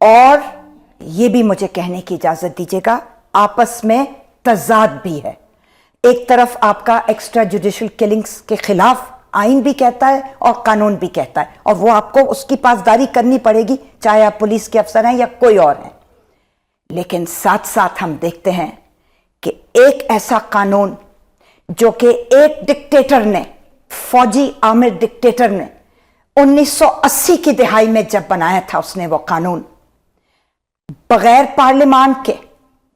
اور یہ بھی مجھے کہنے کی اجازت دیجیے گا آپس میں تضاد بھی ہے. ایک طرف آپ کا ایکسٹرا جوڈیشل کلنگز کے خلاف آئین بھی کہتا ہے اور قانون بھی کہتا ہے, اور وہ آپ کو اس کی پاسداری کرنی پڑے گی چاہے آپ پولیس کے افسر ہیں یا کوئی اور ہیں. لیکن ساتھ ساتھ ہم دیکھتے ہیں کہ ایک ایسا قانون جو کہ ایک ڈکٹیٹر نے, فوجی عامر ڈکٹیٹر نے 1980 کی دہائی میں جب بنایا تھا, اس نے وہ قانون بغیر پارلیمان کے,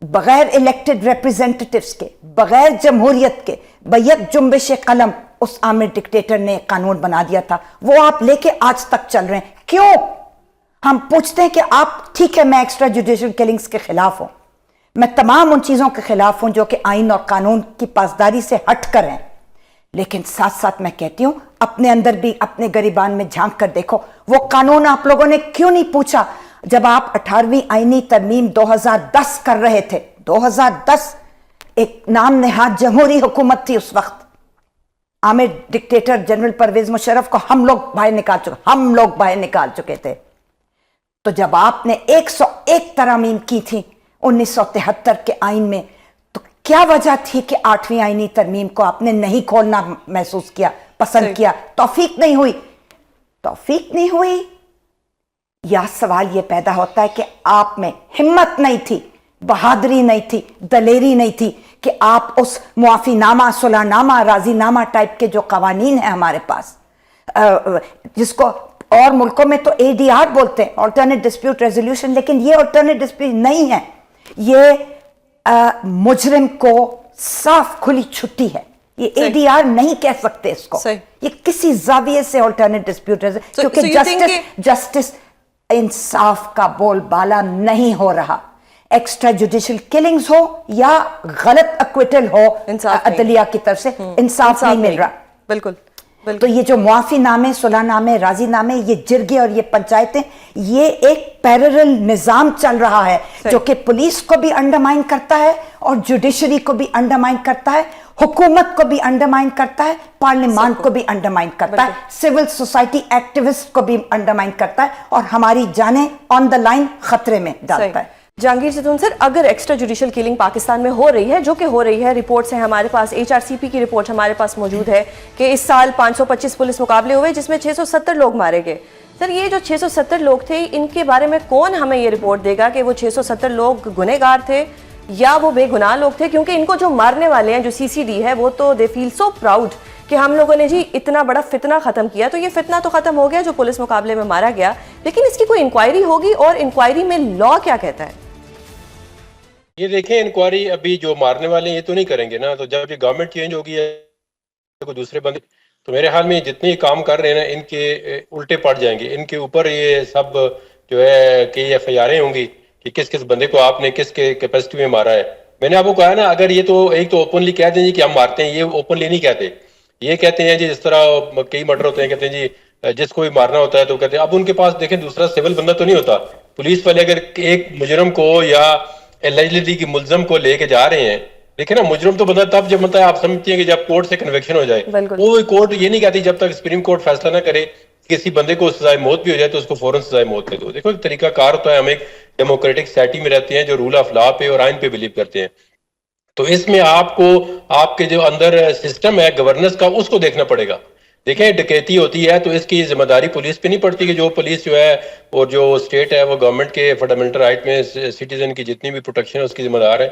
بغیر الیکٹڈ ریپریزنٹیٹیوز کے, بغیر جمہوریت کے, بیک جنبش قلم اس عامر ڈکٹیٹر نے قانون بنا دیا تھا. وہ آپ لے کے آج تک چل رہے ہیں. کیوں؟ ہم پوچھتے ہیں کہ آپ, ٹھیک ہے میں ایکسٹرا جوڈیشل کلنگز کے خلاف ہوں, میں تمام ان چیزوں کے خلاف ہوں جو کہ آئین اور قانون کی پاسداری سے ہٹ کر ہیں, لیکن ساتھ ساتھ میں کہتی ہوں اپنے اندر بھی اپنے گریبان میں جھانک کر دیکھو, وہ قانون آپ لوگوں نے کیوں نہیں پوچھا جب آپ 18ویں آئینی ترمیم 2010 کر رہے تھے. 2010 ایک نام نہاد جمہوری حکومت تھی اس وقت. عامر ڈکٹیٹر جنرل پرویز مشرف کو ہم لوگ باہر نکال چکے تھے. تو جب آپ نے 101 ترامیم کی تھی 1973 کے آئین میں, تو کیا وجہ تھی کہ 8ویں آئینی ترمیم کو آپ نے نہیں کھولنا محسوس کیا, پسند کیا؟ توفیق نہیں ہوئی. یا سوال یہ پیدا ہوتا ہے کہ آپ میں ہمت نہیں تھی, بہادری نہیں تھی, دلیری نہیں تھی کہ آپ اس معافی نامہ, صلح نامہ, راضی نامہ ٹائپ کے جو قوانین ہیں ہمارے پاس, جس کو اور ملکوں میں تو ADR بولتے ہیں, آلٹرنیٹ ڈسپیوٹ ریزولوشن, لیکن یہ آلٹرنیٹ ڈسپیوٹ نہیں ہے, یہ مجرم کو صاف کھلی چھٹی ہے. یہ ADR نہیں کہہ سکتے اس کو, یہ کسی زاویے سے آلٹرنیٹ ڈسپیوٹ ریزولوشن, کیونکہ جسٹس انصاف کا بول بالا نہیں ہو رہا. ایکسٹرا جوڈیشل کلنگز ہو یا غلط اکویٹل ہو عدلیہ کی طرف سے, انصاف نہیں مل رہا. بالکل. تو یہ جو معافی نامے, صلح نامے, راضی نامے, یہ جرگے اور یہ پنچایتیں, یہ ایک پیرلل نظام چل رہا ہے جو کہ پولیس کو بھی انڈرمائن کرتا ہے اور جوڈیشری کو بھی انڈرمائن کرتا ہے, حکومت کو بھی انڈرمائن کرتا ہے, پارلیمان کو بھی انڈرمائن کرتا ہے, سول سوسائٹی ایکٹیوسٹ کو بھی انڈرمائن کرتا ہے, اور ہماری جانیں آن دا لائن خطرے میں ڈالتا ہے. جہانگیر ستون سر, اگر ایکسٹرا جوڈیشل کلنگ پاکستان میں ہو رہی ہے, جو کہ ہو رہی ہے, رپورٹس ہیں ہمارے پاس, HRCP کی رپورٹ ہمارے پاس موجود ہے کہ اس سال 525 پولیس مقابلے ہوئے جس میں 670 لوگ مارے گئے. سر یہ جو 670 لوگ تھے, ان کے بارے میں کون ہمیں یہ رپورٹ دے گا کہ وہ 670 لوگ گنہگار تھے یا وہ بے گناہ لوگ تھے؟ کیونکہ ان کو جو مارنے والے ہیں, جو CCD ہے, وہ تو دے فیل سو پراؤڈ کہ ہم لوگوں نے جی اتنا بڑا فتنہ ختم کیا. تو یہ فتنہ تو ختم ہو گیا جو پولیس مقابلے میں مارا گیا, لیکن اس کی کوئی انکوائری ہوگی, اور انکوائری میں لا کیا کہتا ہے؟ یہ دیکھیں, انکوائری ابھی جو مارنے والے ہیں یہ تو نہیں کریں گے نا. تو جب یہ گورنمنٹ چینج ہوگی ہے کوئی دوسرے بندے, تو میرے حال میں جتنے کام کر رہے ہیں نا, ان کے الٹے پڑ جائیں گے. ان کے اوپر یہ سب جو ہے کہ FIR ہوں گی کہ کس کس بندے کو آپ نے کس کے کیپیسٹی میں مارا ہے. میں نے آپ کو کہا نا, اگر یہ تو ایک تو اوپنلی کہہ دیں جی کہ ہم مارتے ہیں, یہ اوپنلی نہیں کہتے. یہ کہتے ہیں جی جس طرح کئی مرڈر ہوتے ہیں, کہتے ہیں جی جس کو بھی مارنا ہوتا ہے تو کہتے ہیں. اب ان کے پاس دیکھیں دوسرا سول بندہ تو نہیں ہوتا. پولیس والے اگر ایک مجرم کو یا ایلیجلی کی ملزم کو لے کے جا رہے ہیں, دیکھیں نا, مجرم تو بندہ تب جب بنتا ہے, آپ سمجھتی ہیں کہ جب کورٹ سے کنویکشن ہو جائے. وہ کورٹ یہ نہیں کہتی جب تک سپریم کورٹ فیصلہ نہ کرے کسی بندے کو سزائے موت بھی ہو جائے تو اس کو فوراً سزائے موت دے دو. دیکھو ایک طریقہ کار ہوتا ہے, ہم ایک ڈیموکریٹک سوسائٹی میں رہتے ہیں جو رول آف لا پہ اور آئین پہ بلیو کرتے ہیں. تو اس میں آپ کو آپ کے جو اندر سسٹم ہے گورننس کا, اس کو دیکھنا پڑے گا. دیکھیں ڈکیتی ہوتی ہے تو اس کی ذمہ داری پولیس پہ نہیں پڑتی کہ جو پولیس جو ہے اور جو اسٹیٹ ہے وہ گورنمنٹ کے فنڈامنٹل رائٹ میں سٹیزن کی جتنی بھی پروٹیکشن ہے اس کی ذمہ دار ہے.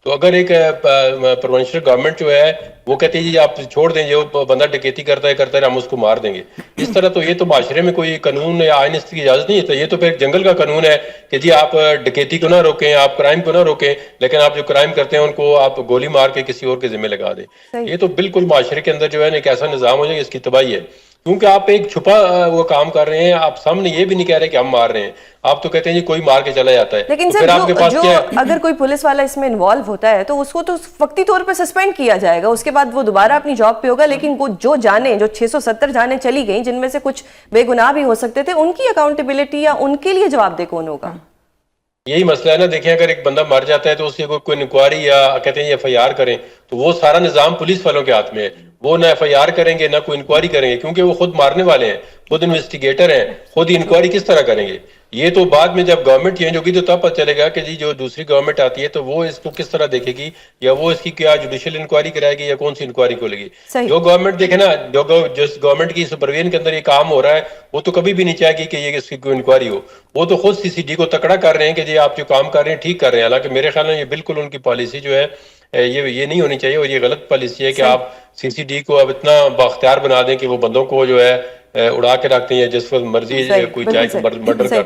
تو اگر ایک پروونشل گورنمنٹ جو ہے وہ کہتی ہے جی آپ چھوڑ دیں, جو بندہ ڈکیتی کرتا ہے ہم اس کو مار دیں گے, اس طرح تو یہ تو معاشرے میں کوئی قانون یا آئین اس کی اجازت نہیں ہے. یہ تو پھر جنگل کا قانون ہے کہ جی آپ ڈکیتی کو نہ روکیں, آپ کرائم کو نہ روکیں, لیکن آپ جو کرائم کرتے ہیں ان کو آپ گولی مار کے کسی اور کے ذمہ لگا دیں. یہ تو بالکل معاشرے کے اندر جو ہے ایک ایسا نظام ہو جائے اس کی تباہی ہے, کیونکہ آپ ایک چھپا وہ کام کر رہے ہیں. آپ سامنے یہ بھی نہیں کہہ رہے کہ ہم مار رہے ہیں, آپ تو کہتے ہیں جی کوئی مار کے چلا جاتا ہے. لیکن سر جو اگر کوئی پولیس والا اس میں انوالو ہوتا ہے تو اس کو تو وقتی طور پہ سسپینڈ کیا جائے گا, اس کے بعد وہ دوبارہ اپنی جاب پہ ہوگا. لیکن وہ جو جانیں, جو 670 جانیں چلی گئیں جن میں سے کچھ بے گناہ بھی ہو سکتے تھے, ان کی اکاؤنٹیبلٹی یا ان کے لیے جواب دہ کون ہوگا؟ یہی مسئلہ ہے نا. دیکھیں اگر ایک بندہ مر جاتا ہے تو اس کی کوئی انکوائری یا کہتے ہیں FIR کریں, تو وہ سارا نظام پولیس والوں کے ہاتھ میں ہے. وہ نہ FIR کریں گے نہ کوئی انکوائری کریں گے, کیونکہ وہ خود مارنے والے ہیں, خود انویسٹیگیٹر ہیں, خود ہی انکوائری کس طرح کریں گے. یہ تو بعد میں جب گورنمنٹ چینج ہوگی تو تب پتہ چلے گا کہ جی جو دوسری گورنمنٹ آتی ہے تو وہ اس کو کس طرح دیکھے گی, یا وہ اس کی کیا جوڈیشل انکوائری کرائے گی یا کون سی انکوائری کھولے گی. جو گورنمنٹ دیکھے نا, جس گورنمنٹ کی سپرویژن کے اندر یہ کام ہو رہا ہے وہ تو کبھی بھی نہیں چاہے گی کہ یہ اس کی کوئی انکوائری ہو. وہ تو خود CCD کو تکڑا کر رہے ہیں کہ جی آپ جو کام کر رہے ہیں ٹھیک کر رہے ہیں, حالانکہ میرے خیال میں یہ بالکل ان کی پالیسی جو ہے یہ نہیں ہونی چاہیے, اور یہ غلط پالیسی ہے کہ آپ CCD کو اب اتنا بااختیار بنا دیں کہ وہ بندوں کو جو ہے اڑا کے رکھتے ہیں, جس وقت مرضی کوئی چاہے مرڈر کر دیں.